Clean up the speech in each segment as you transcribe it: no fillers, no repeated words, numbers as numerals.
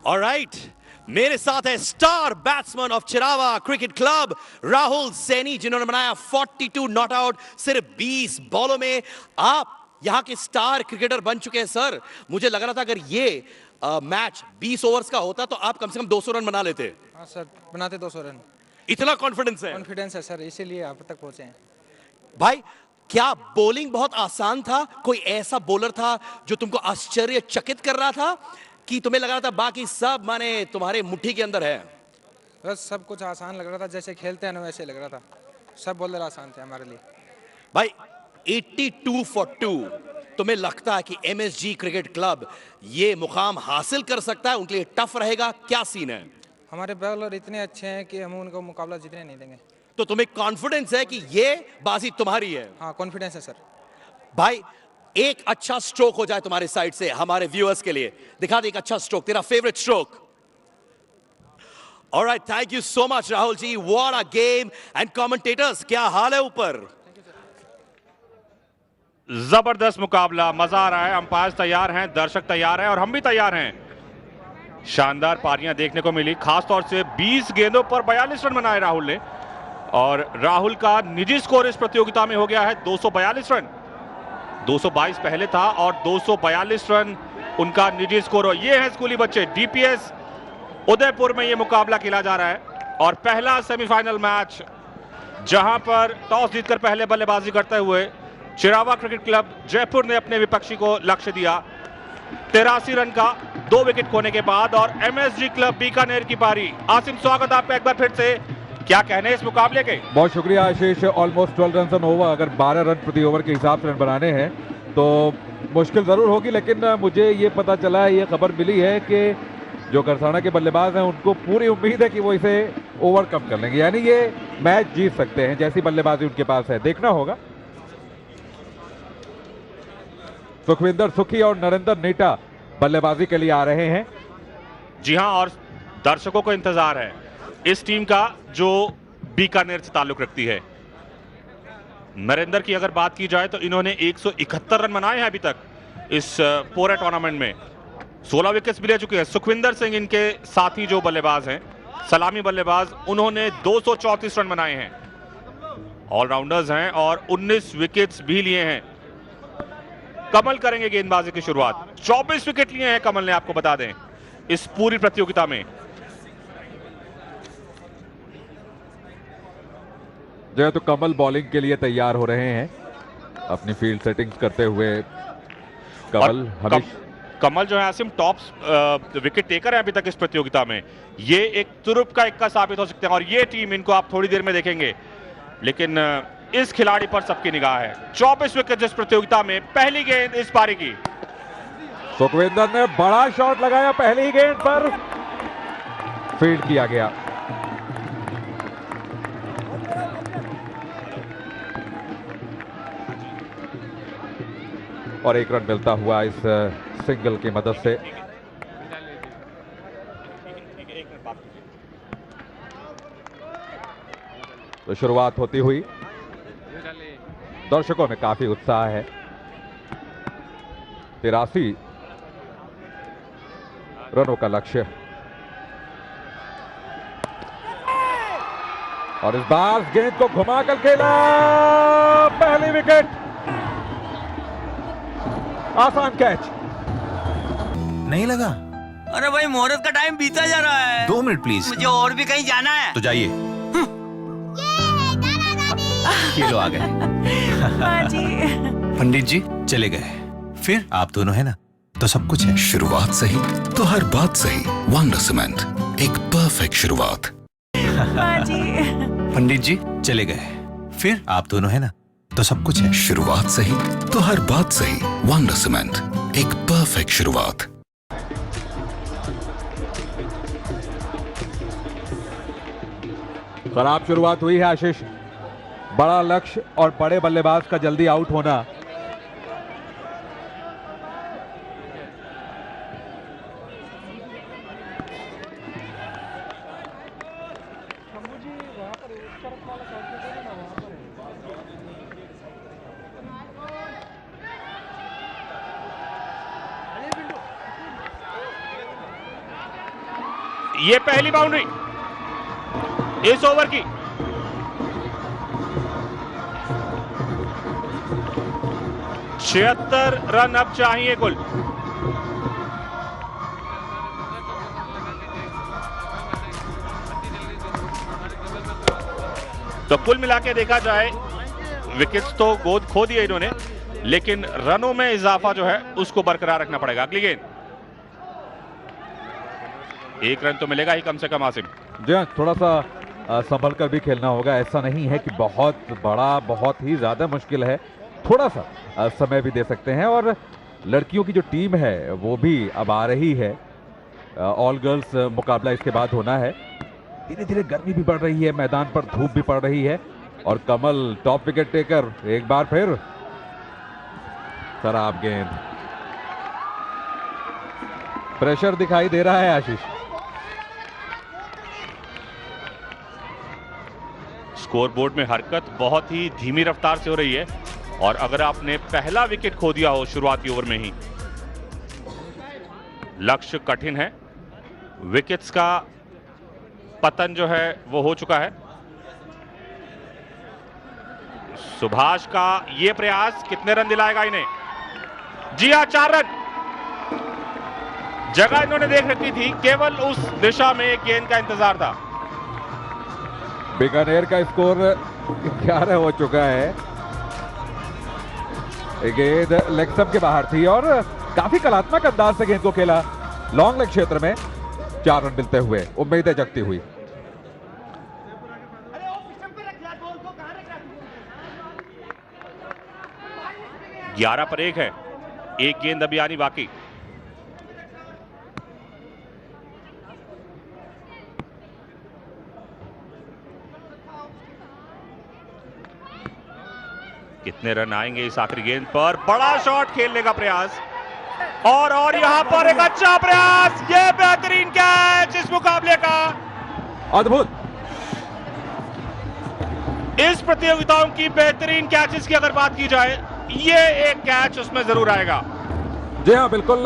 Alright, मेरे साथ है star batsman of Chirawa cricket club Rahul Saini, जिन्होंने बनाया 42 नॉट आउट सिर्फ 20 बॉलों में। आप यहां के स्टार क्रिकेटर बन चुके हैं सर। मुझे लग रहा था अगर ये मैच 20 ओवर्स का होता तो आप कम से कम 200 रन बना लेते। हाँ सर, बनाते 200 रन। इतना कॉन्फिडेंस है? कॉन्फिडेंस है सर, इसीलिए यहाँ तक पहुंचे हैं। भाई, क्या बॉलिंग बहुत आसान था? कोई ऐसा बॉलर था जो तुमको आश्चर्यचकित कर रहा था कि तुम्हें लग रहा था बाकी सब माने तुम्हारे मुट्ठी के अंदर है? बस सब कुछ आसान लग रहा था, जैसे खेलते हैं ना वैसे लग रहा था। सब बॉलर आसान थे हमारे लिए। भाई 82 फॉर 2, तुम्हें लगता है कि एमएसजी क्रिकेट क्लब ये मुकाम हासिल कर सकता है? उनके लिए टफ रहेगा? क्या सीन है? हमारे बॉलर इतने अच्छे हैं कि हम उनको मुकाबला जीतने नहीं देंगे। तो तुम्हें कॉन्फिडेंस है कि ये बाजी तुम्हारी है? हाँ, कॉन्फिडेंस है सर। भाई, एक अच्छा स्ट्रोक हो जाए तुम्हारे साइड से हमारे व्यूअर्स के लिए, दिखा दे एक अच्छा स्ट्रोक, तेरा favourite stroke. Alright, thank you so much Rahul ji, what a game. And commentators, क्या हाल है ऊपर? जबरदस्त मुकाबला, मजा आ रहा है। अंपायर तैयार हैं, दर्शक तैयार हैं और हम भी तैयार हैं। शानदार पारियां देखने को मिली, खासतौर से 20 गेंदों पर 42 रन बनाए राहुल ने। और राहुल का निजी स्कोर इस प्रतियोगिता में हो गया है 242 रन। 222 पहले था और 242 रन उनका निजी स्कोर। ये है स्कूली बच्चे, डीपीएस उदयपुर में ये मुकाबला खेला जा रहा है। और पहला सेमीफाइनल मैच, जहां पर टॉस जीतकर पहले बल्लेबाजी करते हुए चिरावा क्रिकेट क्लब जयपुर ने अपने विपक्षी को लक्ष्य दिया 83 रन का 2 विकेट खोने के बाद। और एमएसजी क्लब बीकानेर की पारी। आसिम, स्वागत आपका एक बार फिर से। क्या कहने इस मुकाबले के? बहुत शुक्रिया आशीष। ऑलमोस्ट 12 रन ऑन ओवर, अगर 12 रन प्रति ओवर के हिसाब से रन बनाने हैं तो मुश्किल जरूर होगी, लेकिन मुझे ये पता चला है, ये खबर मिली है कि जो करसाना के बल्लेबाज हैं उनको पूरी उम्मीद है कि वो इसे ओवरकम कर लेंगे, यानी ये मैच जीत सकते हैं। जैसी बल्लेबाजी उनके पास है, देखना होगा। सुखविंदर सुखी और नरेंद्र नीटा बल्लेबाजी के लिए आ रहे हैं। जी हां, और दर्शकों को इंतजार है इस टीम का जो बीकानेर से ताल्लुक रखती है। नरेंद्र की अगर बात की जाए तो इन्होंने 171 रन बनाए हैं अभी तक इस पूरे टूर्नामेंट में। 16 विकेट्स भी ले चुके हैं। सुखविंदर सिंह इनके साथी जो बल्लेबाज हैं, सलामी बल्लेबाज, उन्होंने 234 रन बनाए हैं। ऑलराउंडर्स हैं और 19 विकेट्स भी लिए हैं। कमल करेंगे गेंदबाजी की शुरुआत। 24 विकेट लिए हैं कमल ने, आपको बता दें, इस पूरी प्रतियोगिता में। जो है तो कमल बॉलिंग के लिए तैयार हो रहे हैं, अपनी फील्ड सेटिंग्स करते हुए। कमल जो है आसिम टॉप विकेट टेकर है अभी तक इस प्रतियोगिता में। ये एक तुरुप का इक्का साबित हो सकते हैं और ये टीम, इनको आप थोड़ी देर में देखेंगे, लेकिन इस खिलाड़ी पर सबकी निगाह है। 24 विकेट इस प्रतियोगिता में। पहली गेंद इस पारी की। सुखविंदर ने बड़ा शॉट लगाया, पहली गेंद पर फील्ड किया गया। और 1 रन मिलता हुआ इस सिंगल की मदद से। तो शुरुआत होती हुई दर्शकों में काफी उत्साह है। 83 रनों का लक्ष्य। और इस बार गेंद को घुमाकर खेला, पहली विकेट। आसान कैच नहीं लगा। अरे भाई, मुहूर्त का टाइम बीता जा रहा है। 2 मिनट प्लीज। मुझे और भी कहीं जाना है। तो जाइए। ये लो आ गए। पंडित जी चले गए, फिर आप दोनों है ना, तो सब कुछ है। शुरुआत सही तो हर बात सही। वंडर सीमेंट, एक परफेक्ट शुरुआत। पंडित जी चले गए, फिर आप दोनों है ना, तो सब कुछ है। शुरुआत सही तो हर बात सही। वंडर सीमेंट, एक परफेक्ट शुरुआत। खराब शुरुआत हुई है आशीष। बड़ा लक्ष्य और बड़े बल्लेबाज का जल्दी आउट होना। ये पहली बाउंड्री इस ओवर की। छिहत्तर रन अब चाहिए कुल। तो कुल मिला के देखा जाए विकेट्स तो गोद खो दिए इन्होंने, लेकिन रनों में इजाफा जो है उसको बरकरार रखना पड़ेगा। अगली गेंद, एक रन तो मिलेगा ही कम से कम आसिम। जी हाँ, थोड़ा सा संभल कर भी खेलना होगा। ऐसा नहीं है कि बहुत बड़ा, बहुत ही ज्यादा मुश्किल है, थोड़ा सा समय भी दे सकते हैं। और लड़कियों की जो टीम है वो भी अब आ रही है। ऑल गर्ल्स मुकाबला इसके बाद होना है। धीरे धीरे गर्मी भी बढ़ रही है, मैदान पर धूप भी पड़ रही है। और कमल टॉप विकेट टेकर एक बार फिर खराब गेंद। प्रेशर दिखाई दे रहा है आशीष। स्कोरबोर्ड में हरकत बहुत ही धीमी रफ्तार से हो रही है, और अगर आपने पहला विकेट खो दिया हो शुरुआती ओवर में ही, लक्ष्य कठिन है। विकेट्स का पतन जो है वो हो चुका है। सुभाष का ये प्रयास कितने रन दिलाएगा इन्हें? जी हां, 4 रन। जगह इन्होंने देख रखी थी, केवल उस दिशा में एक गेंद का इंतजार था। बीकानेर का स्कोर 11 हो चुका है। गेंद लेग स्टंप के बाहर थी और काफी कलात्मक अंदाज से गेंद को खेला। लॉन्ग लेग क्षेत्र में 4 रन मिलते हुए उम्मीदें जगती हुई। ग्यारह पर 1 है, एक गेंद अभी आनी बाकी। कितने रन आएंगे इस आखिरी गेंद पर? बड़ा शॉट खेलने का प्रयास, और यहां पर एक अच्छा प्रयास। ये बेहतरीन कैच इस मुकाबले का। अद्भुत। इस प्रतियोगिताओं की बेहतरीन कैचेस की अगर बात की जाए, ये एक कैच उसमें जरूर आएगा। जी हाँ, बिल्कुल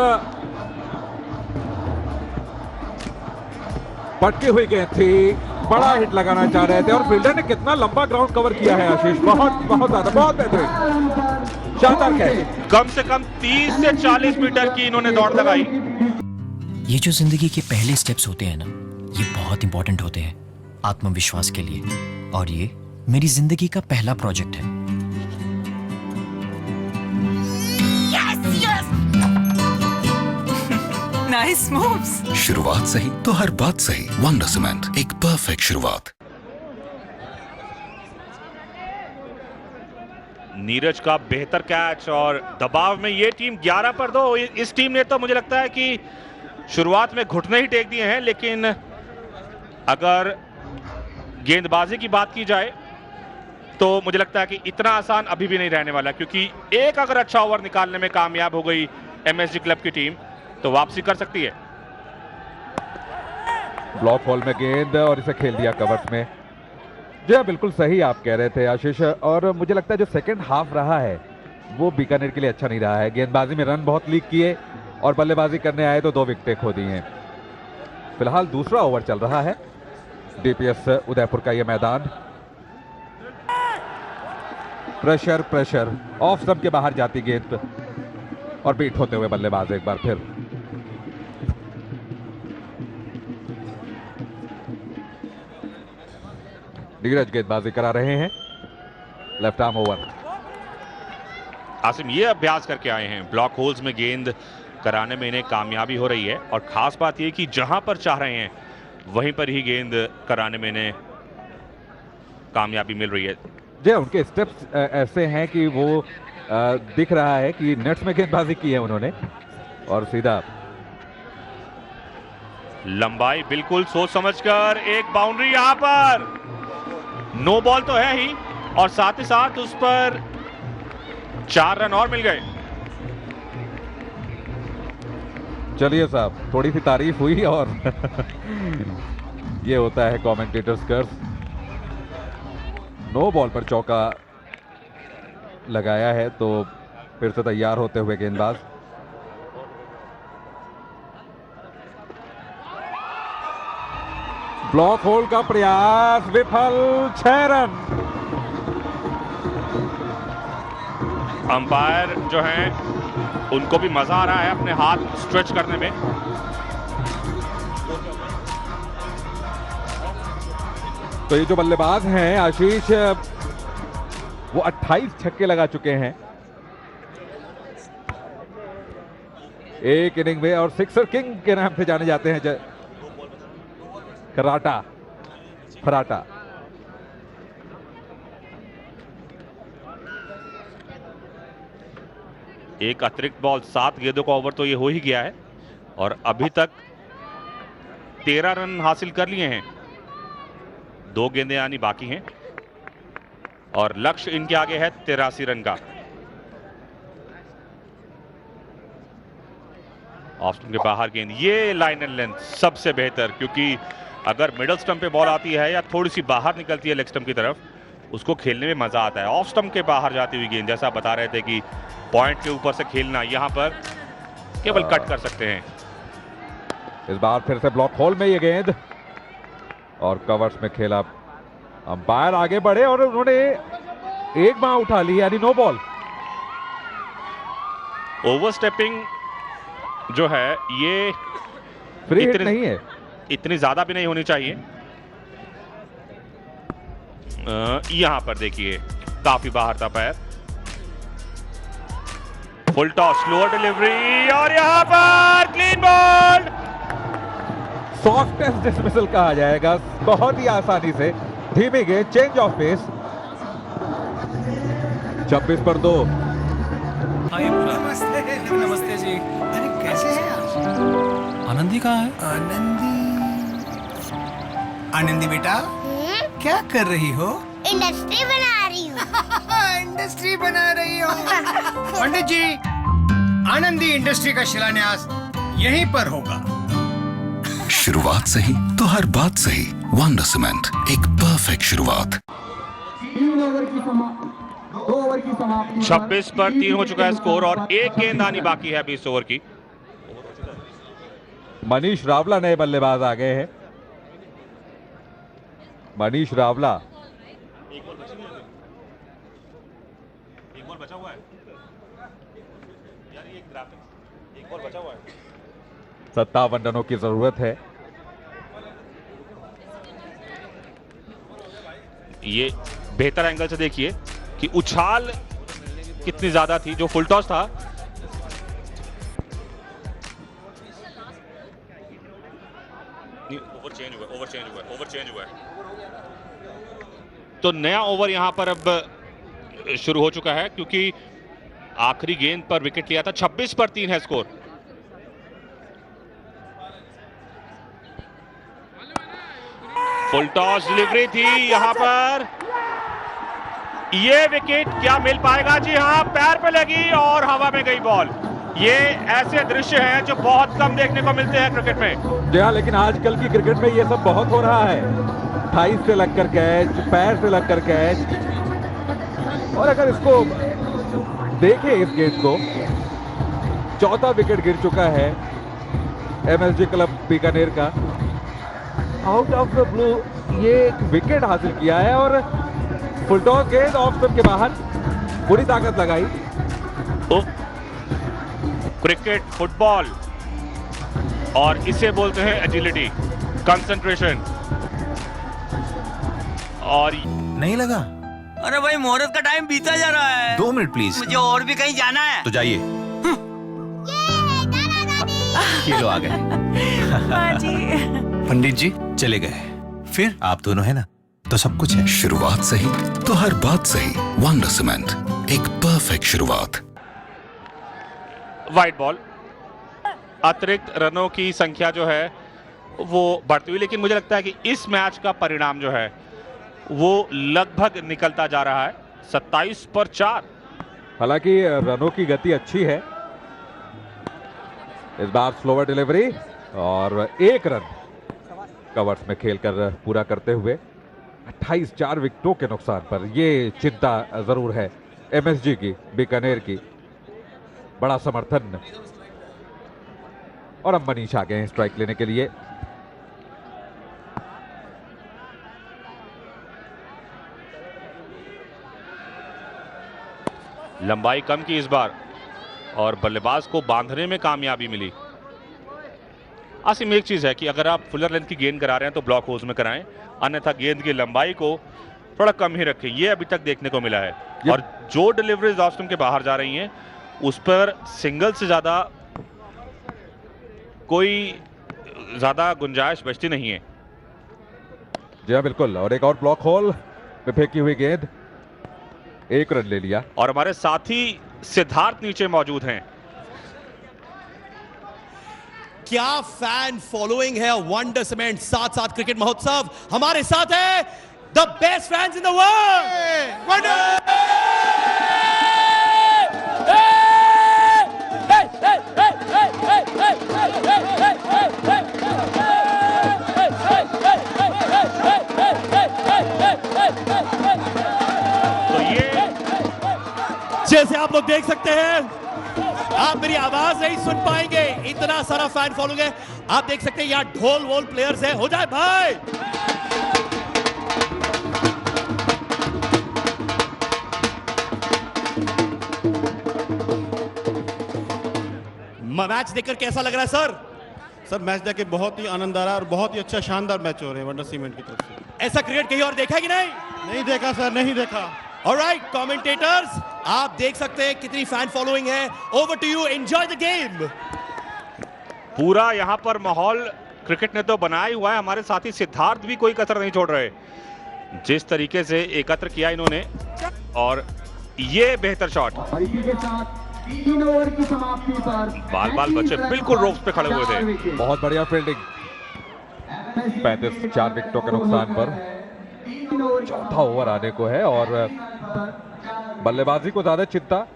पटकी हुई गेंद थी, बड़ा हिट लगाना चाह रहे थे और फील्डर ने कितना लंबा ग्राउंड कवर किया है आशीष। बहुत बहुत ज्यादा, बहुत बेहतरीन, शानदार कैच। कम से कम 30 से 40 मीटर की इन्होंने दौड़ लगाई। ये जो जिंदगी के पहले स्टेप्स होते हैं ना, ये बहुत इंपॉर्टेंट होते हैं आत्मविश्वास के लिए। और ये मेरी जिंदगी का पहला प्रोजेक्ट है। Nice moves. शुरुआत सही तो हर बात सही। वंडर सीमेंट, एक परफेक्ट शुरुआत। नीरज का बेहतर कैच, और दबाव में ये टीम 11 पर 2। इस टीम ने तो मुझे लगता है कि शुरुआत में घुटने ही टेक दिए हैं, लेकिन अगर गेंदबाजी की बात की जाए तो मुझे लगता है कि इतना आसान अभी भी नहीं रहने वाला, क्योंकि एक अगर अच्छा ओवर निकालने में कामयाब हो गई एमएसजी क्लब की टीम तो वापसी कर सकती है। ब्लॉक होल में गेंद और इसे खेल दिया कवर्स में। जी हाँ, बिल्कुल सही आप कह रहे थे आशीष। और मुझे लगता है जो सेकंड हाफ रहा है वो बीकानेर के लिए अच्छा नहीं रहा है। गेंदबाजी में रन बहुत लीक किए और बल्लेबाजी करने आए तो 2 विकेटें खो दी हैं। फिलहाल दूसरा ओवर चल रहा है डीपीएस उदयपुर का यह मैदान। प्रेशर प्रेशर, ऑफ स्टंप के बाहर जाती गेंद और बीट होते हुए बल्लेबाज एक बार फिर। नीरज गेंदबाजी करा रहे हैं, लेफ्ट आर्म ओवर। आसिम ये अभ्यास करके आए हैं, ब्लॉक होल्स में गेंद कराने में इन्हें कामयाबी हो रही है, और खास बात ये कि जहां पर चाह रहे हैं वहीं पर ही गेंद कराने में इन्हें कामयाबी मिल रही है। जी, उनके स्टेप्स ऐसे हैं कि वो दिख रहा है कि नेट्स में गेंदबाजी की है उन्होंने, और सीधा लंबाई बिल्कुल सोच समझकर एक बाउंड्री यहां पर। नो बॉल तो है ही, और साथ ही साथ उस पर 4 रन और मिल गए। चलिए साहब, थोड़ी सी तारीफ हुई और ये होता है कमेंटेटर्स कर्स। नो बॉल पर चौका लगाया है तो फिर से तैयार होते हुए गेंदबाज। ब्लॉक होल्ड का प्रयास विफल, 6 रन। अंपायर जो हैं उनको भी मजा आ रहा है अपने हाथ स्ट्रेच करने में। तो ये जो बल्लेबाज हैं आशीष, वो 28 छक्के लगा चुके हैं एक इनिंग में, और सिक्सर किंग के नाम से जाने जाते हैं फराटा। एक अतिरिक्त बॉल, 7 गेंदों का ओवर तो ये हो ही गया है और अभी तक 13 रन हासिल कर लिए हैं। 2 गेंदें आनी बाकी हैं और लक्ष्य इनके आगे है 83 रन का। ऑफ स्टंप के बाहर गेंद, ये लाइन एंड लेंथ सबसे बेहतर, क्योंकि अगर मिडल स्टंप पे बॉल आती है या थोड़ी सी बाहर निकलती है लेग स्टंप की तरफ, उसको खेलने में मजा आता है। ऑफ स्टंप के बाहर जाती हुई गेंद, जैसा आप बता रहे थे कि पॉइंट के ऊपर से खेलना, यहां पर केवल कट कर सकते हैं। इस बार फिर से ब्लॉक होल में ये गेंद और कवर्स में खेला। अंपायर आगे बढ़े और उन्होंने एक बार उठा ली, यानी नो बॉल। ओवरस्टेपिंग जो है ये फ्री हिट नहीं है, इतनी ज्यादा भी नहीं होनी चाहिए। यहां पर देखिए काफी बाहर था पैर। फुल टॉस, स्लोअर डिलीवरी और यहां पर क्लीन बॉल। सॉफ्टेस्ट डिसमिसल कहा जाएगा, बहुत ही आसानी से धीमी गेंद, चेंज ऑफ पेस। 26 पर 2। नमस्ते जी। अरे कैसे हैं आप? आनंदी कहाँ है? आनंदी बेटा क्या कर रही हो? इंडस्ट्री बना रही हूँ। इंडस्ट्री बना रही हो? पंडित जी, आनंदी इंडस्ट्री का शिलान्यास यहीं पर होगा। शुरुआत सही तो हर बात सही। वंडर सीमेंट, एक परफेक्ट शुरुआत। 26 पर 3 हो चुका है स्कोर और एक गेंद आनी बाकी है 20 ओवर की। मनीष रावला नए बल्लेबाज आ गए हैं। मनीष रावला, एक बॉल बचा हुआ है यार, ये ग्राफिक्स, एक बॉल बचा हुआ है। 57 रनों की जरूरत है। ये बेहतर एंगल से देखिए कि उछाल कितनी ज्यादा थी, जो फुल टॉस था। ओवर चेंज हुआ है। तो नया ओवर यहां पर अब शुरू हो चुका है, क्योंकि आखिरी गेंद पर विकेट लिया था। 26 पर 3 है स्कोर। फुल टॉस डिलीवरी थी यहां पर, ये विकेट क्या मिल पाएगा? जी हां, पैर पे लगी और हवा में गई बॉल। ये ऐसे दृश्य हैं जो बहुत कम देखने को मिलते हैं क्रिकेट में। जी हाँ, लेकिन आजकल की क्रिकेट में ये सब बहुत हो रहा है। थाई से लगकर कैच, पैर से लगकर कैच। और अगर इसको देखें, इस गेंद को, चौथा विकेट गिर चुका है एमएसजी क्लब बीकानेर का। आउट ऑफ द ब्लू ये विकेट हासिल किया है और फुल टॉस गेंद ऑफ स्टंप के बाहर, पूरी ताकत लगाई। क्रिकेट, फुटबॉल, और इसे बोलते हैं एजिलिटी, कंसंट्रेशन। और नहीं लगा? अरे भाई, मुहूर्त का टाइम बीता जा रहा है। 2 मिनट प्लीज। मुझे और भी कहीं जाना है। तो जाइए। ये लो आ गए। पंडित जी चले गए, फिर आप दोनों है ना, तो सब कुछ है। शुरुआत सही तो हर बात सही। वंडर सीमेंट, एक परफेक्ट शुरुआत। वाइड बॉल, अतिरिक्त रनों की संख्या जो है वो बढ़ती हुई, लेकिन मुझे लगता है कि इस मैच का परिणाम जो है वो लगभग निकलता जा रहा है। 27 पर 4। हालांकि रनों की गति अच्छी है। इस बार स्लोवर डिलीवरी और 1 रन कवर्स में खेलकर पूरा करते हुए 28, 4 विकेटों के नुकसान पर। ये चिंता जरूर है एमएसजी की, बीकानेर की। बड़ा समर्थन। और अब मनीष आ गए हैं स्ट्राइक लेने के लिए। लंबाई कम की इस बार और बल्लेबाज को बांधने में कामयाबी मिली। आसिम, एक चीज है कि अगर आप फुलर लेंथ की गेंद करा रहे हैं तो ब्लॉक होल्स में कराएं, अन्यथा गेंद की लंबाई को थोड़ा कम ही रखें। ये अभी तक देखने को मिला है। और जो डिलीवरीज ऑफ स्टंप के बाहर जा रही हैं उस पर सिंगल से ज्यादा गुंजाइश बचती नहीं है। जी हाँ, बिल्कुल। और एक और ब्लॉक होल में फेंकी हुई गेंद, 1 रन ले लिया। और हमारे साथी सिद्धार्थ नीचे मौजूद हैं। क्या फैन फॉलोइंग है वंडर सीमेंट 7-7 क्रिकेट महोत्सव। हमारे साथ है the best fans in the world, wonder. तो ये जैसे आप लोग देख सकते हैं, आप मेरी आवाज नहीं सुन पाएंगे, इतना सारा फैन फॉलोइंग है। आप देख सकते हैं यहाँ ढोल वोल प्लेयर्स है। हो जाए भाई। मैच देखकर कैसा लग रहा है सर? सर मैच देख के बहुत ही आनंद आ रहा है और बहुत ही अच्छा शानदार मैच हो रहे हैं वंडर सीमेंट की तरफ से। ऐसा क्रिकेट कहीं और देखा है कि नहीं? नहीं देखा सर, नहीं देखा। ऑलराइट कमेंटेटर्स, आप देख सकते हैं कितनी फैन फॉलोइंग है। Over to you, enjoy the game. पूरा यहां पर माहौल क्रिकेट ने तो बनाया ही हुआ है। हमारे साथी सिद्धार्थ भी कोई कसर नहीं छोड़ रहे। जिस तरीके से एकत्र किया इन्होंने, और ये बेहतर शॉट। बाल बच्चे बिल्कुल रोप्स पे खड़े हुए थे। बहुत बढ़िया फील्डिंग। 35 4 विकेटों के नुकसान पर चौथा ओवर आने को है और बल्लेबाजी को ज्यादा चिंता।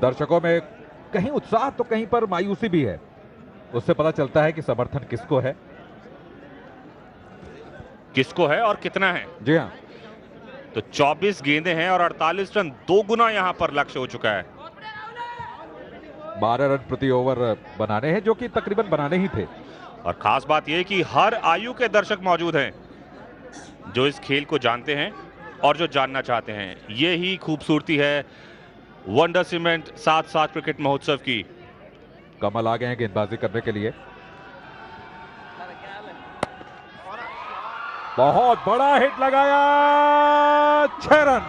दर्शकों में कहीं उत्साह तो कहीं पर मायूसी भी है। उससे पता चलता है कि समर्थन किसको है और कितना है। जी हाँ, तो 24 गेंदें हैं और 48 रन, 2 गुना यहां पर लक्ष्य हो चुका है। 12 रन प्रति ओवर बनाने हैं, जो कि तकरीबन बनाने ही थे। और खास बात यह कि हर आयु के दर्शक मौजूद हैं जो इस खेल को जानते हैं और जो जानना चाहते हैं। ये ही खूबसूरती है वंडर सीमेंट 7-7 क्रिकेट महोत्सव की। कमल आ गए हैं गेंदबाजी करने के लिए। बहुत बड़ा हिट लगाया, 6 रन।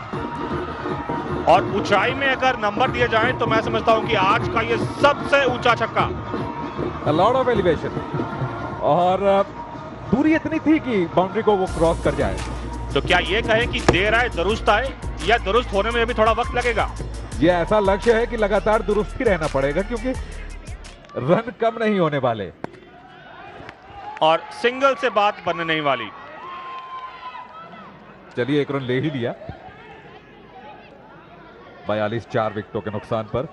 और ऊंचाई में अगर नंबर दिए जाएं तो मैं समझता हूं कि आज का ये सबसे ऊंचा छक्का। A lot of elevation। और दूरी इतनी थी कि बाउंड्री को वो क्रॉस कर जाए। तो क्या ये कहें कि देर आए दुरुस्त आए, या दुरुस्त होने में भी थोड़ा वक्त लगेगा? ये ऐसा लक्ष्य है कि लगातार दुरुस्त ही रहना पड़ेगा, क्योंकि रन कम नहीं होने वाले और सिंगल से बात बनने नहीं वाली। चलिए, 1 रन ले ही लिया। 42 4 विकेटों के नुकसान पर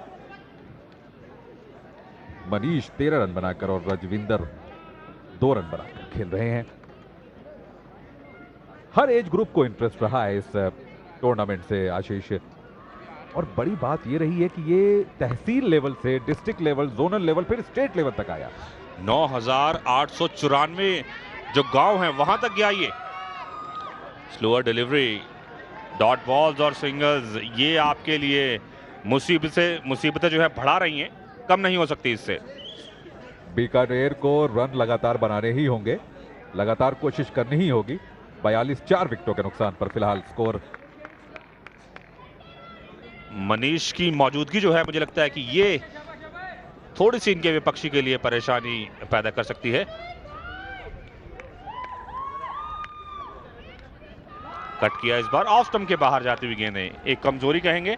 मनीष 13 रन बनाकर और रजविंदर 2 रन बनाकर खेल रहे हैं। हर एज ग्रुप को इंटरेस्ट रहा है इस टूर्नामेंट से, आशीष। और बड़ी बात यह रही है कि ये तहसील लेवल से डिस्ट्रिक्ट लेवल, जोनल लेवल, फिर स्टेट लेवल तक आया। 9,894 जो गांव हैं वहां तक गया ये। स्लोअर डिलीवरी, डॉट बॉल्स और सिंगल्स, ये आपके लिए मुसीबतें जो है बढ़ा रही हैं, कम नहीं हो सकती इससे। बीकानेर को रन लगातार बनाने ही होंगे, लगातार कोशिश करनी ही होगी। 42 4 विकेटों के नुकसान पर फिलहाल स्कोर। मनीष की मौजूदगी जो है, मुझे लगता है कि ये थोड़ी सी इनके विपक्षी के लिए परेशानी पैदा कर सकती है। कट किया इस बार, ऑफ स्टंप के बाहर जाती हुई गेंदें, एक कमजोरी कहेंगे।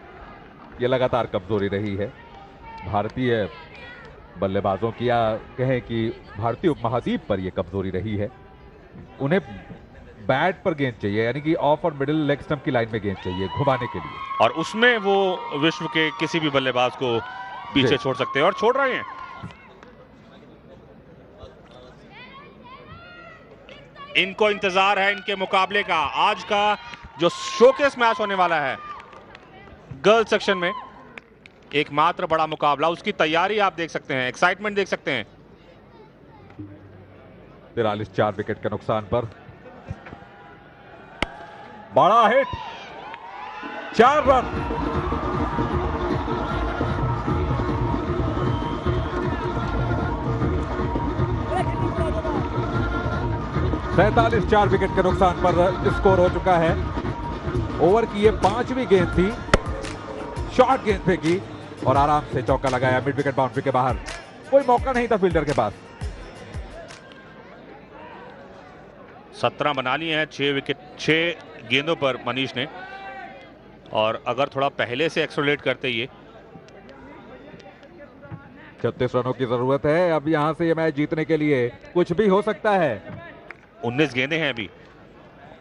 ये लगातार कमजोरी रही है भारतीय बल्लेबाजों की, या कहें कि भारतीय उपमहाद्वीप पर यह कमजोरी रही है। उन्हें बैट पर गेंद चाहिए, यानी कि ऑफ और मिडिल लेग स्टंप की लाइन में गेंद चाहिए घुमाने के लिए, और उसमें वो विश्व के किसी भी बल्लेबाज को पीछे छोड़ सकते हैं और छोड़ रहे हैं। इनको इंतजार है इनके मुकाबले का। आज का जो शोकेस मैच होने वाला है गर्ल्स सेक्शन में, एकमात्र बड़ा मुकाबला, उसकी तैयारी आप देख सकते हैं, एक्साइटमेंट देख सकते हैं। 43 4 विकेट के नुकसान पर बड़ा हिट, 4 रन। 47 4 विकेट के नुकसान पर स्कोर हो चुका है। ओवर की ये 5वीं गेंद थी, शॉर्ट गेंद फेंकी और आराम से चौका लगाया मिड विकेट बाउंड्री के बाहर। कोई मौका नहीं था फील्डर के पास। 17 बना लिए हैं 6 गेंदों पर मनीष ने, और अगर थोड़ा पहले से एक्सेलरेट करते ये 36 रनों की जरूरत है अब यहां से ये मैच जीतने के लिए। कुछ भी हो सकता है। 19 गेंदें हैं अभी,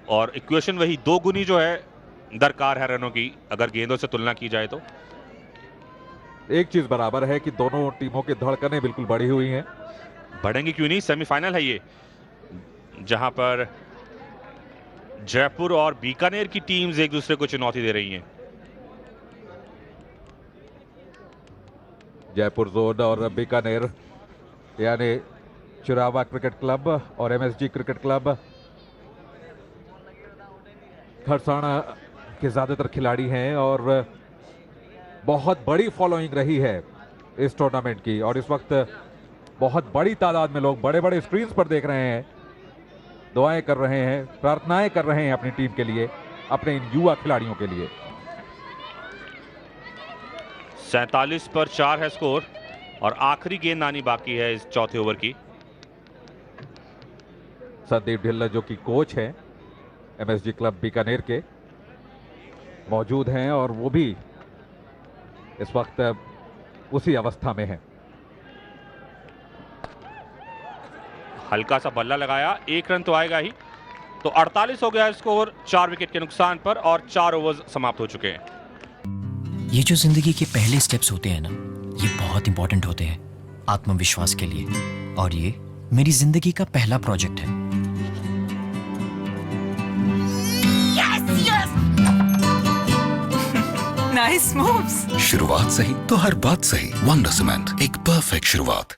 और इक्वेशन वही 2 गुनी जो है दरकार है रनों की, अगर गेंदों से तुलना की जाए तो। एक चीज बराबर है कि दोनों टीमों की धड़कनें बिल्कुल बढ़ी हुई हैं। बढ़ेंगी क्यों नहीं, सेमीफाइनल है ये, जहां पर जयपुर और बीकानेर की टीम्स एक दूसरे को चुनौती दे रही हैं। जयपुर जोन और बीकानेर यानी चिरावा क्रिकेट क्लब और एमएसजी क्रिकेट क्लब खरसाना के ज्यादातर खिलाड़ी हैं और बहुत बड़ी फॉलोइंग रही है इस टूर्नामेंट की, और इस वक्त बहुत बड़ी तादाद में लोग बड़े बड़े स्क्रीन पर देख रहे हैं, दुआएं कर रहे हैं, प्रार्थनाएं कर रहे हैं अपनी टीम के लिए, अपने इन युवा खिलाड़ियों के लिए। 47 पर 4 है स्कोर, और आखिरी गेंद आनी बाकी है इस चौथे ओवर की। संदीप ढिल्ला जो कि कोच है एमएसजी क्लब बीकानेर के, मौजूद हैं और वो भी इस वक्त उसी अवस्था में है। हल्का सा बल्ला लगाया, 1 रन तो आएगा ही, तो 48 हो गया स्कोर 4 विकेट के नुकसान पर, और 4 ओवर समाप्त हो चुके हैं। ये जो जिंदगी के पहले स्टेप्स होते हैं ना, ये बहुत इंपॉर्टेंट होते हैं आत्मविश्वास के लिए, और ये मेरी जिंदगी का पहला प्रोजेक्ट है। Nice moves. शुरुआत सही तो हर बात सही। वंडर सीमेंट, एक परफेक्ट शुरुआत।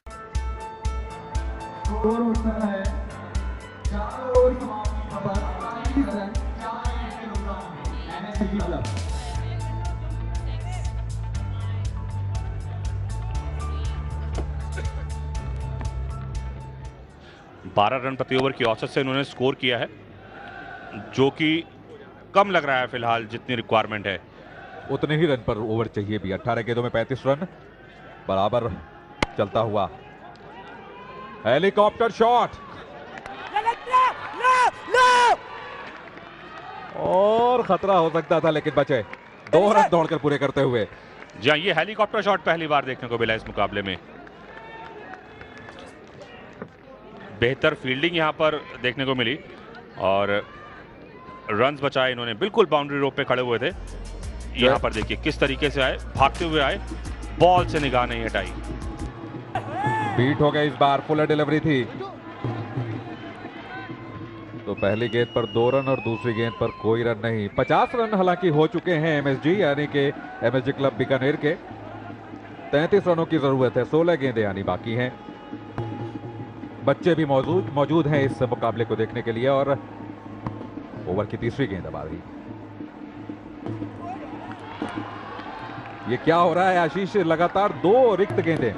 बारह रन प्रति ओवर की औसत से इन्होंने स्कोर किया है, जो कि कम लग रहा है फिलहाल, जितनी रिक्वायरमेंट है उतने ही रन पर ओवर चाहिए भी। 18 गेंदों में 35 रन बराबर चलता हुआ। हेलीकॉप्टर शॉट और खतरा हो सकता था लेकिन बचे। 2 रन दौड़कर पूरे करते हुए। जी हाँ, ये हेलीकॉप्टर शॉट पहली बार देखने को मिला इस मुकाबले में। बेहतर फील्डिंग यहां पर देखने को मिली और रन्स बचाए इन्होंने। बिल्कुल बाउंड्री रोप पे खड़े हुए थे। यहां पर देखिए किस तरीके से आए, भागते हुए आए, बॉल से निगाह नहीं हटाई। बीट हो गया इस बार, फुल डिलीवरी थी। तो पहली गेंद पर 2 रन और दूसरी गेंद पर कोई रन नहीं। 50 रन हालांकि हो चुके हैं एमएसजी यानी कि एमएसजी क्लब बीकानेर के। 33 रनों की जरूरत है, 16 गेंदें आनी बाकी हैं। बच्चे भी मौजूद हैं इस मुकाबले को देखने के लिए। और ओवर की तीसरी गेंद अब आ रही। ये क्या हो रहा है आशीष? लगातार 2 रिक्त गेंदें।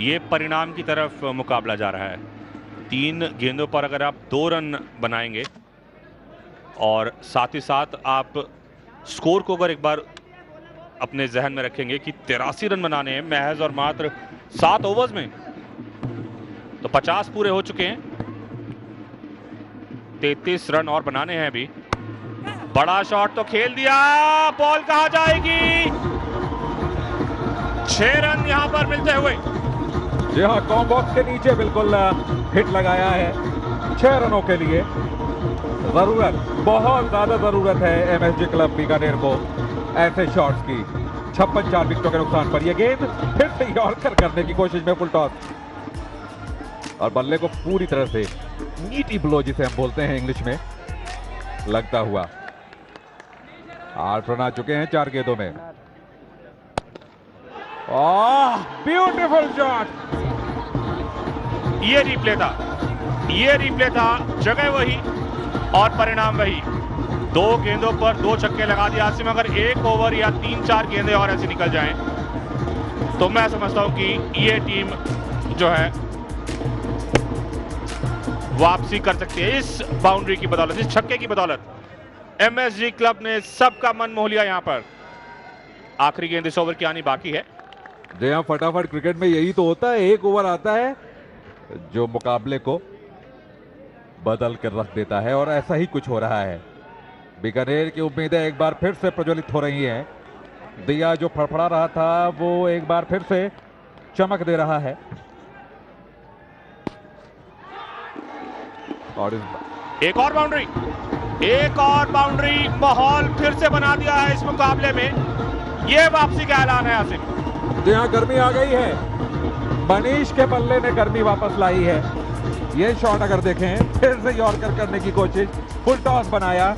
ये परिणाम की तरफ मुकाबला जा रहा है। 3 गेंदों पर अगर आप 2 रन बनाएंगे और साथ ही साथ आप स्कोर को अगर एक बार अपने जहन में रखेंगे कि 83 रन बनाने हैं महज और मात्र 7 ओवर्स में, तो 50 पूरे हो चुके हैं। 33 रन और बनाने हैं अभी। बड़ा शॉट तो खेल दिया, बॉल कहां जाएगी? 6 रन यहां पर मिलते हुए। जी हाँ, कॉम बॉक्स के नीचे बिल्कुल हिट लगाया है 6 रनों के लिए। जरूरत, बहुत ज्यादा जरूरत है एमएसजी क्लब बीकानेर को ऐसे शॉट्स की। 56 विकेटों के नुकसान पर यह गेंद फिर से यॉर्कर करने की कोशिश में, फुल टॉस और बल्ले को पूरी तरह से नीटी ब्लो जिसे हम बोलते हैं इंग्लिश में, लगता हुआ। 8 रन आ चुके हैं 4 गेंदों में। Beautiful shot. ये रिप्ले था, जगह वही और परिणाम वही। 2 गेंदों पर 2 छक्के लगा दिया आसिम। अगर 1 ओवर या 3-4 गेंदें और ऐसे निकल जाएं तो मैं समझता हूं कि ये टीम जो है वापसी कर सकती है इस बाउंड्री की बदौलत, इस छक्के की बदौलत। एमएसजी क्लब ने सबका मन मोह लिया यहां पर। आखिरी गेंद इस ओवर की आनी बाकी है। जी हाँ, फटाफट क्रिकेट में यही तो होता है, एक ओवर आता है जो मुकाबले को बदल कर रख देता है, और ऐसा ही कुछ हो रहा है। बीकानेर की उम्मीदें एक बार फिर से प्रज्वलित हो रही हैं। दिया जो फड़फड़ा रहा था वो एक बार फिर से चमक दे रहा है। और एक और बाउंड्री, एक और बाउंड्री, माहौल फिर से बना दिया है इस मुकाबले में। यह वापसी का ऐलान है आसिफ। जी हाँ, गर्मी आ गई है। मनीष के बल्ले ने गर्मी वापस लाई है। ये शॉट अगर देखें, फिर से यॉर्कर करने की कोशिश, फुल टॉस बनाया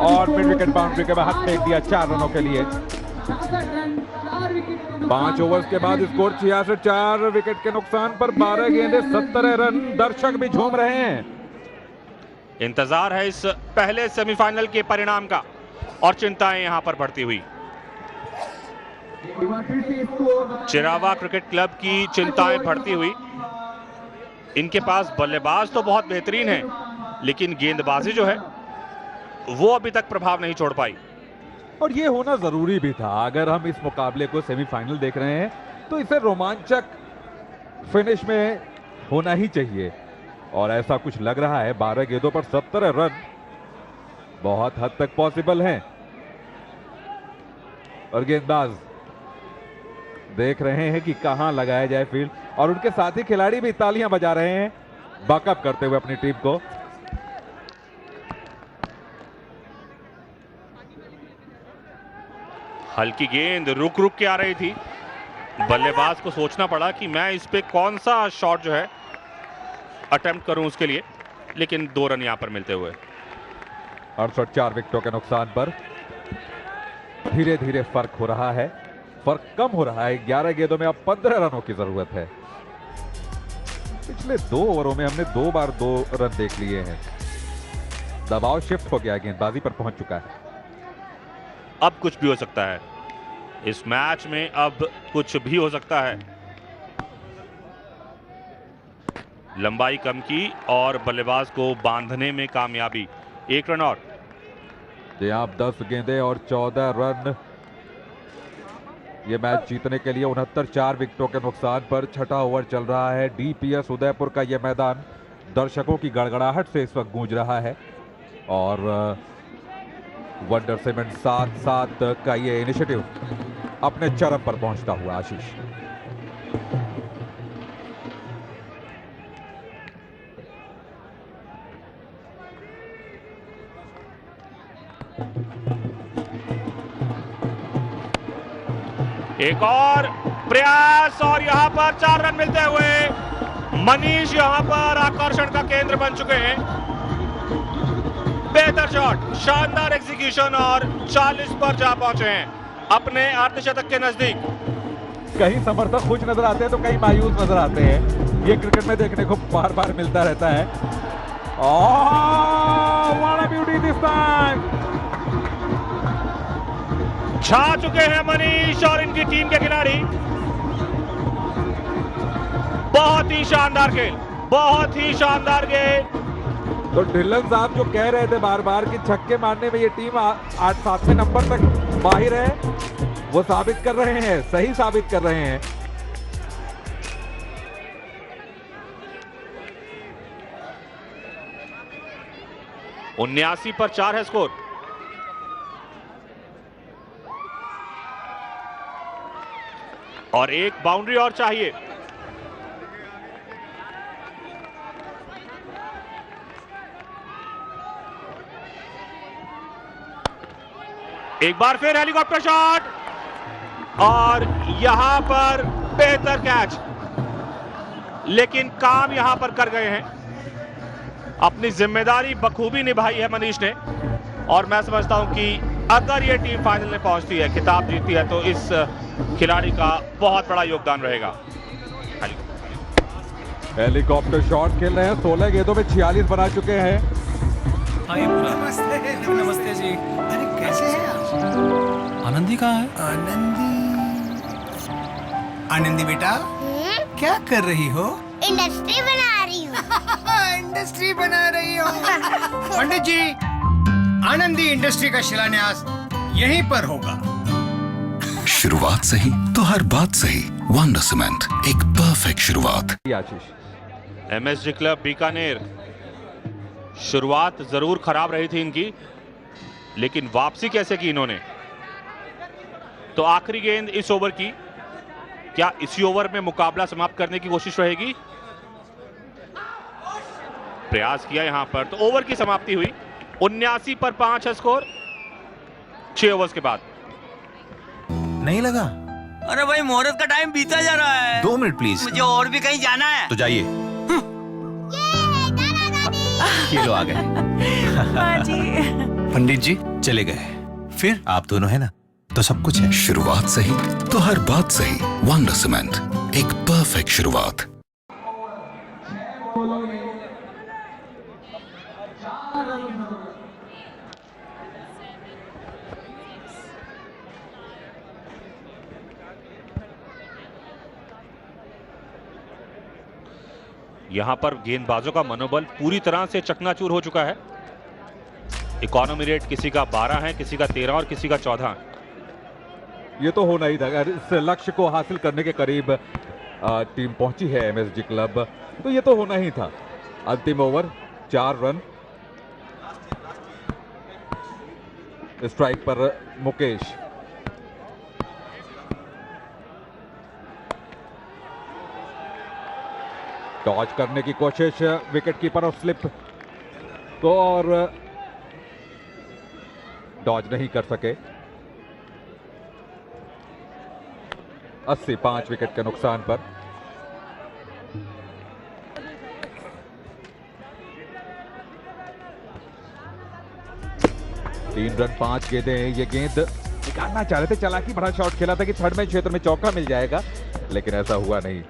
और मिड विकेट बाउंड्री के बाहर फेंक दिया 4 रनों के लिए। 5 ओवर्स के बाद स्कोर 66, 4 विकेट के नुकसान पर 12 गेंदें 17 रन। दर्शक भी झूम रहे हैं। इंतजार है इस पहले सेमीफाइनल के परिणाम का और चिंताएं यहां पर बढ़ती हुई। चिरावा क्रिकेट क्लब की चिंताएं बढ़ती हुई। इनके पास बल्लेबाज तो बहुत बेहतरीन है, लेकिन गेंदबाजी जो है वो अभी तक प्रभाव नहीं छोड़ पाई। और ये होना जरूरी भी था। अगर हम इस मुकाबले को सेमीफाइनल देख रहे हैं तो इसे रोमांचक फिनिश में होना ही चाहिए, और ऐसा कुछ लग रहा है। 12 गेंदों पर 17 रन बहुत हद तक पॉसिबल हैं। और गेंदबाज देख रहे हैं कि कहां लगाया जाए फील्ड, और उनके साथी खिलाड़ी भी तालियां बजा रहे हैं बैकअप करते हुए अपनी टीम को। हल्की गेंद रुक रुक के आ रही थी। बल्लेबाज को सोचना पड़ा कि मैं इस पे कौन सा शॉट जो है अटेम्प्ट करूं उसके लिए, लेकिन 2 रन यहां पर मिलते हुए। 68, 4 विकेटों के नुकसान पर धीरे धीरे फर्क हो रहा है, फर्क कम हो रहा है। 11 गेंदों में अब 15 रनों की जरूरत है। पिछले 2 ओवरों में हमने 2 बार 2 रन देख लिए हैं। दबाव शिफ्ट हो गया, गेंदबाजी पर पहुंच चुका है। अब कुछ भी हो सकता है इस मैच में, अब कुछ भी हो सकता है। लंबाई कम की और बल्लेबाज को बांधने में कामयाबी। 1 रन और। आप 10 गेंदें और 14 रन ये मैच जीतने के लिए। 69, 4 विकेटों के नुकसान पर 6ठा ओवर चल रहा है। डीपीएस उदयपुर का यह मैदान दर्शकों की गड़गड़ाहट से इस वक्त गूंज रहा है, और वंडर सीमेंट 7-7 का ये इनिशिएटिव अपने चरम पर पहुंचता हुआ। आशीष, एक और प्रयास, और यहां पर 4 रन मिलते हुए मनीष यहां पर आकर्षण का केंद्र बन चुके हैं। बेहतर शॉट, शानदार एग्जीक्यूशन, और 40 पर जा पहुंचे हैं अपने अर्धशतक के नजदीक। कहीं समर्थक खुश नजर आते हैं तो कहीं मायूस नजर आते हैं। ये क्रिकेट में देखने को बार बार मिलता रहता है। What a beauty this time. छा चुके हैं मनीष और इनकी टीम के खिलाड़ी। बहुत ही शानदार खेल, बहुत ही शानदार गेम। तो ढिल्लन साहब जो कह रहे थे बार बार कि छक्के मारने में ये टीम 8-7वें नंबर तक माहिर है, वो साबित कर रहे हैं, सही साबित कर रहे हैं। उन्यासी पर 4 है स्कोर। और एक बाउंड्री और चाहिए। एक बार फिर हेलीकॉप्टर शॉट, और यहां पर बेहतर कैच, लेकिन काम यहां पर कर गए हैं। अपनी जिम्मेदारी बखूबी निभाई है मनीष ने, और मैं समझता हूं कि अगर यह टीम फाइनल में पहुंचती है, खिताब जीतती है, तो इस खिलाड़ी का बहुत बड़ा योगदान रहेगा। हेलीकॉप्टर शॉट खेल रहे हैं। 16 गेंदों में 46 बना चुके हैं। नमस्ते। नमस्ते जी। अरे कैसे हैं आप? आनंदी कहाँ है? आनंदी बेटा, क्या कर रही हो? इंडस्ट्री बना रही हूँ। इंडस्ट्री बना रही हो। पंडित जी, आनंदी इंडस्ट्री का शिलान्यास यहीं पर होगा। शुरुआत सही तो हर बात सही। वंडर सीमेंट, एक परफेक्ट शुरुआत। आशीष, एमएसजी क्लब बीकानेर, शुरुआत जरूर खराब रही थी इनकी, लेकिन वापसी कैसे की इन्होंने। तो आखिरी गेंद इस ओवर की, क्या इसी ओवर में मुकाबला समाप्त करने की कोशिश रहेगी? प्रयास किया यहां पर, तो ओवर की समाप्ति हुई। 79 पर 5 है स्कोर 6 ओवर्स के बाद। नहीं लगा? अरे भाई मुहूर्त का टाइम बीता जा रहा है। 2 मिनट प्लीज। मुझे और भी कहीं जाना है। तो जाइए। ये लो आ गए। पंडित जी चले गए, फिर आप दोनों है ना, तो सब कुछ है। शुरुआत सही तो हर बात सही। वंडर सीमेंट, एक परफेक्ट शुरुआत। यहां पर गेंदबाजों का मनोबल पूरी तरह से चकनाचूर हो चुका है। इकोनॉमी रेट किसी का 12 है, किसी का 13 और किसी का 14। ये तो होना ही था। अगर इस लक्ष्य को हासिल करने के करीब टीम पहुंची है एमएसजी क्लब, तो ये तो होना ही था। अंतिम ओवर 4 रन। स्ट्राइक पर मुकेश। डॉज करने की कोशिश, विकेट कीपर और स्लिप तो, और डॉज नहीं कर सके। 80 5 विकेट के नुकसान पर। तीन रन 5 गेंदें। ये गेंद निकालना चाह रहे थे, चालाकी बड़ा शॉट खेला था कि थर्ड में क्षेत्र में चौका मिल जाएगा, लेकिन ऐसा हुआ नहीं।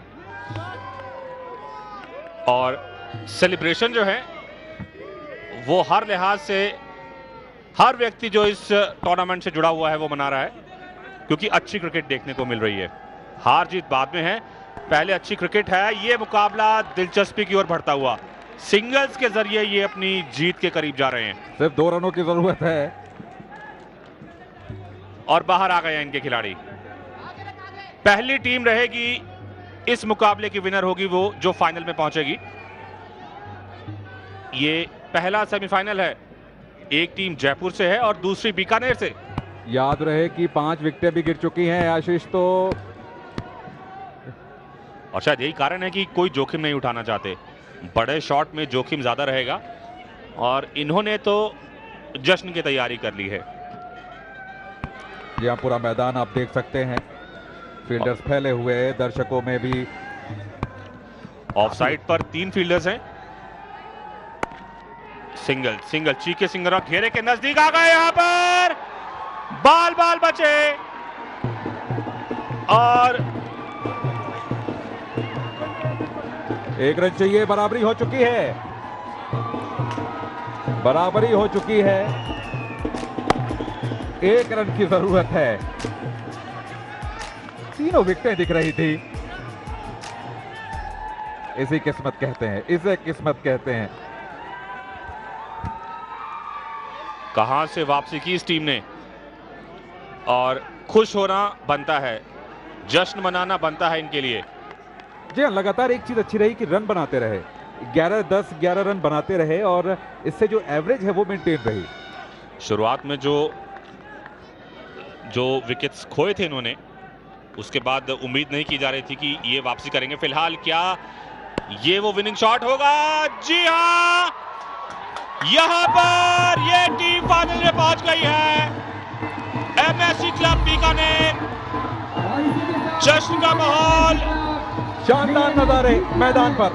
और सेलिब्रेशन जो है वो हर लिहाज से हर व्यक्ति जो इस टूर्नामेंट से जुड़ा हुआ है वो मना रहा है, क्योंकि अच्छी क्रिकेट देखने को मिल रही है। हार जीत बाद में है, पहले अच्छी क्रिकेट है। ये मुकाबला दिलचस्पी की ओर बढ़ता हुआ, सिंगल्स के जरिए ये अपनी जीत के करीब जा रहे हैं। सिर्फ 2 रनों की जरूरत है और बाहर आ गए हैं इनके खिलाड़ी। पहली टीम रहेगी इस मुकाबले की विनर होगी वो जो फाइनल में पहुंचेगी। ये पहला सेमीफाइनल है। एक टीम जयपुर से है और दूसरी बीकानेर से। याद रहे कि 5 विकेटें भी गिर चुकी हैं आशीष, तो और शायद यही कारण है कि कोई जोखिम नहीं उठाना चाहते। बड़े शॉट में जोखिम ज्यादा रहेगा और इन्होंने तो जश्न की तैयारी कर ली है। यहां पूरा मैदान आप देख सकते हैं, फील्डर्स फैले हुए, दर्शकों में भी। ऑफसाइड पर 3 फील्डर्स हैं। सिंगल सिंगल चीके सिंगरा घेरे के नजदीक आ गए, यहां पर बाल बचे और 1 रन चाहिए। बराबरी हो चुकी है, बराबरी हो चुकी है। 1 रन की जरूरत है। तीनों विकेटें दिख रही थी। इसे किस्मत कहते हैं, इसे किस्मत कहते हैं। कहां से वापसी की इस टीम ने, और खुश होना बनता है, जश्न मनाना बनता है इनके लिए। जी हाँ, लगातार एक चीज अच्छी रही कि रन बनाते रहे, 11 रन बनाते रहे और इससे जो एवरेज है वो मेंटेन रही। शुरुआत में जो विकेट्स खोए थे इन्होंने, उसके बाद उम्मीद नहीं की जा रही थी कि ये वापसी करेंगे। फिलहाल क्या ये वो विनिंग शॉट होगा? जी हाँ, यहां पर ये टीम फाइनल में पहुंच गई है। एमएसजी क्लब बीकानेर, जश्न का माहौल, शानदार नजारे मैदान पर।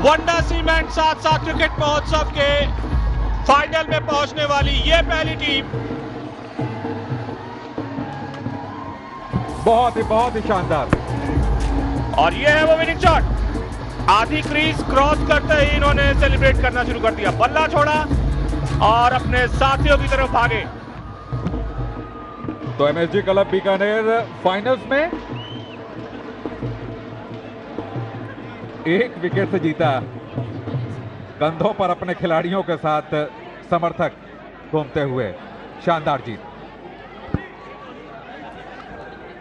वंडर सीमेंट साथ क्रिकेट महोत्सव के फाइनल में पहुंचने वाली ये पहली टीम। बहुत ही शानदार। और ये है वो विनिंग शॉट। आधी क्रीज क्रॉस करते ही इन्होंने सेलिब्रेट करना शुरू कर दिया, बल्ला छोड़ा और अपने साथियों की तरफ भागे। तो एमएसजी क्लब बीकानेर फाइनल्स में 1 विकेट से जीता कंधों पर अपने खिलाड़ियों के साथ समर्थक घूमते हुए। शानदार जीत।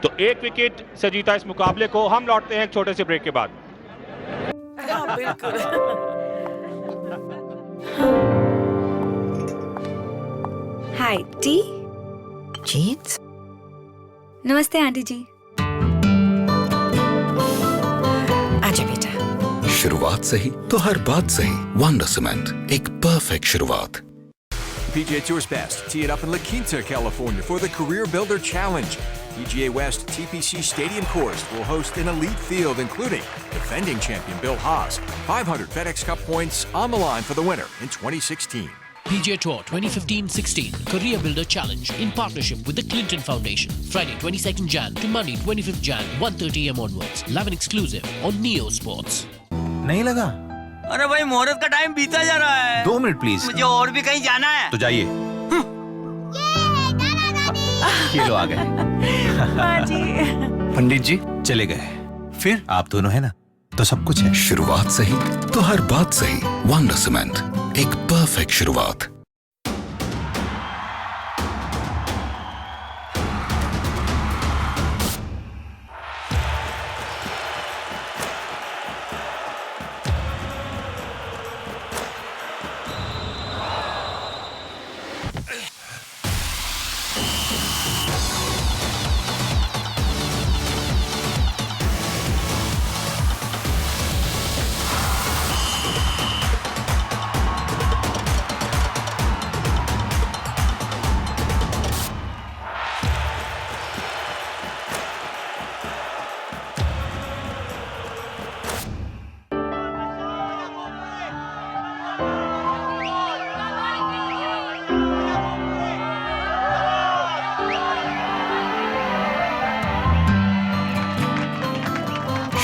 तो एक विकेट से जीता इस मुकाबले को। हम लौटते हैं एक छोटे से ब्रेक के बाद। हाय टी। जीन्स। नमस्ते आंटी जी। आजा बेटा। शुरुआत सही तो हर बात सही। वंडर सीमेंट, एक परफेक्ट शुरुआत। PGA Tour's best tee it up in La Quinta, California for the Career Builder Challenge. PGA West TPC Stadium Course will host an elite field including defending champion Bill Haas. 500 FedEx Cup points on the line for the winner in 2016. PGA Tour 2015-16 Career Builder Challenge in partnership with the Clinton Foundation. Friday 22nd Jan to Monday 25th Jan, 1:30 AM onwards. Live and exclusive on Neo Sports. नहीं लगा? अरे भाई मुहूर्त का time बीता जा रहा है। 2 मिनट प्लीज। मुझे और भी कहीं जाना है। तो जाइए। ये लो आ गए। पंडित जी चले गए। फिर आप दोनों है ना, तो सब कुछ है। शुरुआत सही तो हर बात सही। वंडर सीमेंट, एक परफेक्ट शुरुआत।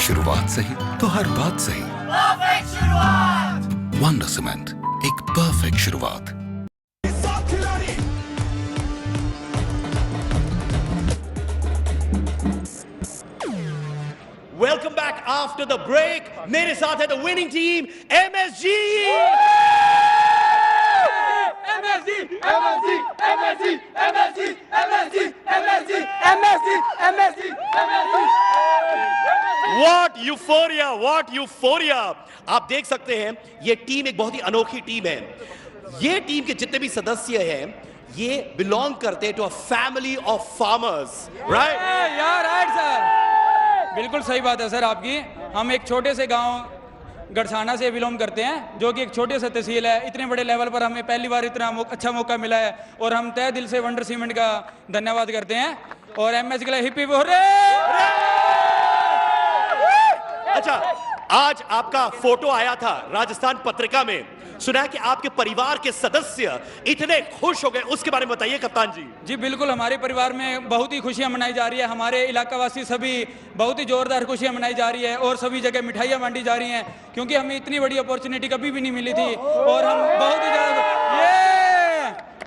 शुरुआत सही तो हर बात सही। परफेक्ट शुरुआत। वंडर सीमेंट, एक परफेक्ट शुरुआत। Welcome back after the break. मेरे साथ है the winning team MSG। MSG, MSG, MSG, MSG, MSG, MSG, MSG, MSG, MSG। What euphoria, what euphoria! आप देख सकते हैं ये टीम एक बहुत ही अनोखी टीम है। ये टीम के जितने भी सदस्य हैं ये बिलोंग करते हैं to a family of farmers, right? यार राइट सर, बिल्कुल सही बात है सर आपकी। हम एक छोटे से गांव गढ़साना से बिलोंग करते हैं, जो कि एक छोटे से तहसील है। इतने बड़े लेवल पर हमें पहली बार इतना अच्छा मौका मिला है और हम तहे दिल से वंडर सीमेंट का धन्यवाद करते हैं। और MSG के लिए हिप हिप हुर्रे। अच्छा, आज आपका फोटो आया था राजस्थान पत्रिका में। सुना है कि आपके परिवार के सदस्य इतने खुश हो गए, उसके बारे में बताइए कप्तान जी। जी बिल्कुल, हमारे परिवार में बहुत ही खुशियां मनाई जा रही है। हमारे इलाकावासी सभी बहुत ही जोरदार खुशियां मनाई जा रही है और सभी जगह मिठाइयां बांटी जा रही हैं, क्योंकि हमें इतनी बड़ी अपॉर्चुनिटी कभी भी नहीं मिली थी और हम बहुत ही ज्यादा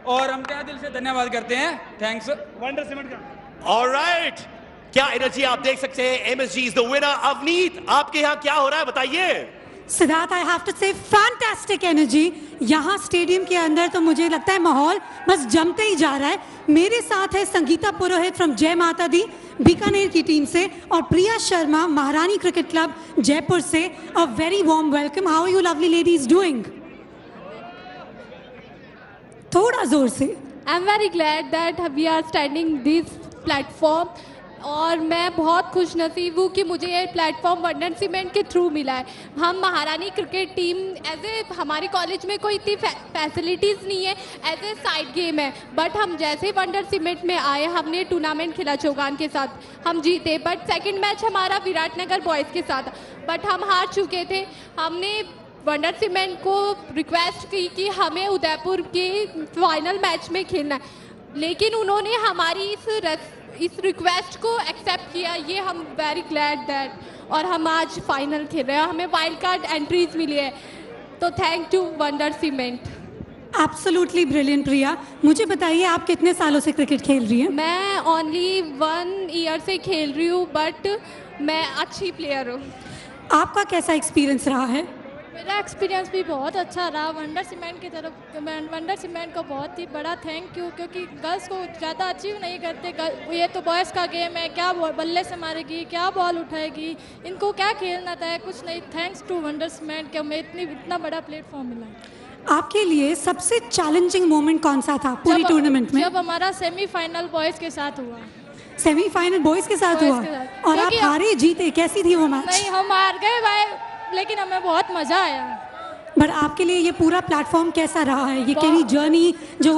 और हम क्या दिल से धन्यवाद करते हैं। थैंक्स वंडर सीमेंट का। ऑलराइट, क्या एनर्जी आप देख सकते हैं। MSG is the winner. Avneet, आपके यहाँ क्या हो रहा है बताइए। सिद्धार्थ, आई हैव टू से फैंटास्टिक एनर्जी यहाँ स्टेडियम के अंदर। तो मुझे लगता है माहौल बस जमते ही जा रहा है। मेरे साथ है संगीता पुरोहित फ्रॉम जय माता दी बीकानेर की टीम से और प्रिया शर्मा महारानी क्रिकेट क्लब जयपुर से। A very warm welcome. How are you lovely ladies doing? थोड़ा जोर से। I am very glad that we are standing this platform और मैं बहुत खुश नसीब हूँ कि मुझे ये प्लेटफॉर्म वंडर सीमेंट के थ्रू मिला है। हम महारानी क्रिकेट टीम एज ए हमारे कॉलेज में कोई इतनी फैसिलिटीज़ नहीं है, एज ए साइड गेम है, बट हम जैसे ही वंडर सीमेंट में आए हमने टूर्नामेंट खेला चौगान के साथ, हम जीते। बट सेकंड मैच हमारा विराटनगर बॉयज़ के साथ, बट हम हार चुके थे। हमने वंडर सीमेंट को रिक्वेस्ट की कि हमें उदयपुर के फाइनल मैच में खेलना है, लेकिन उन्होंने हमारी इस रिक्वेस्ट को एक्सेप्ट किया। ये हम वेरी ग्लैड दैट, और हम आज फाइनल खेल रहे हैं। हमें वाइल्ड कार्ड एंट्रीज मिली है, तो thank to Wonder Cement. Absolutely brilliant. Priya, मुझे बताइए आप कितने सालों से क्रिकेट खेल रही हैं? मैं ओनली 1 ईयर से खेल रही हूँ, बट मैं अच्छी प्लेयर हूँ। आपका कैसा एक्सपीरियंस रहा है? मेरा एक्सपीरियंस भी बहुत अच्छा रहा। वंडर सीमेंट की तरफ वंडर सीमेंट को बहुत ही बड़ा थैंक यू, क्योंकि गर्ल्स को ज़्यादा अचीव नहीं करते। ये तो बॉयज़ का गेम है, क्या बल्ले से मारेगी, क्या बॉल उठाएगी, इनको क्या खेलना था, कुछ नहीं। थैंक्स टू वंडर सीमेंट कि हमें इतना बड़ा प्लेटफॉर्म मिला। आपके लिए सबसे चैलेंजिंग मोमेंट कौन सा था पूरी टूर्नामेंट में? जब हमारा सेमीफाइनल बॉयज़ के साथ हुआ। सेमीफाइनल बॉयज़ के साथ हुआ और आप हारे जीते, कैसी थी वो मैच? नहीं, हम हार गए भाई, लेकिन हमें बहुत मज़ा आया। बट आपके लिए ये पूरा प्लेटफॉर्म कैसा रहा है? ये केनी जर्नी जो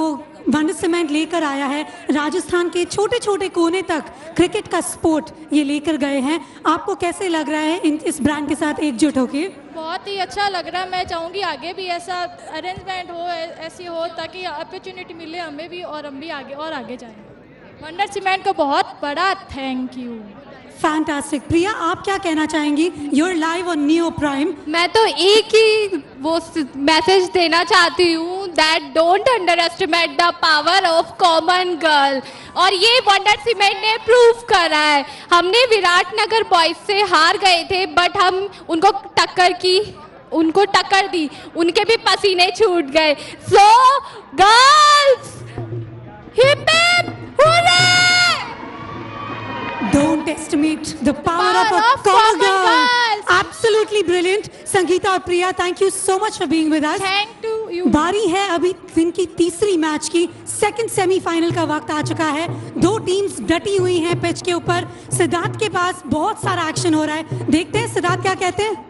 वंडर सीमेंट लेकर आया है, राजस्थान के छोटे छोटे कोने तक क्रिकेट का स्पोर्ट ये लेकर गए हैं, आपको कैसे लग रहा है इस ब्रांड के साथ एकजुट होके? बहुत ही अच्छा लग रहा है। मैं चाहूँगी आगे भी ऐसा अरेंजमेंट हो, ऐसी हो, ताकि अपॉर्चुनिटी मिले हमें भी और हम भी आगे जाएं। वंडर सीमेंट को बहुत बड़ा थैंक यू। फैंटास्टिक। प्रिया, आप क्या कहना चाहेंगी? You're live on neo prime. मैं तो एक ही वो मैसेज देना चाहती हूँ, that don't underestimate the power of common girl. और ये वंडर सीमेंट ने प्रूव करा है। हमने विराटनगर बॉयज से हार गए थे, बट हम उनको टक्कर दी, उनके भी पसीने छूट गए। So girls, hip hip hurray! Don't estimate the power of a common girl. Absolutely brilliant. Sangeeta और प्रिया, thank you so much for being with us. Thank you. बारी है अभी दिन की तीसरी मैच की। सेकंड सेमीफाइनल का वक्त आ चुका है। दो टीम्स डटी हुई हैं पिच के ऊपर। सिद्धार्थ के पास बहुत सारा एक्शन हो रहा है। देखते हैं सिद्धार्थ क्या कहते हैं।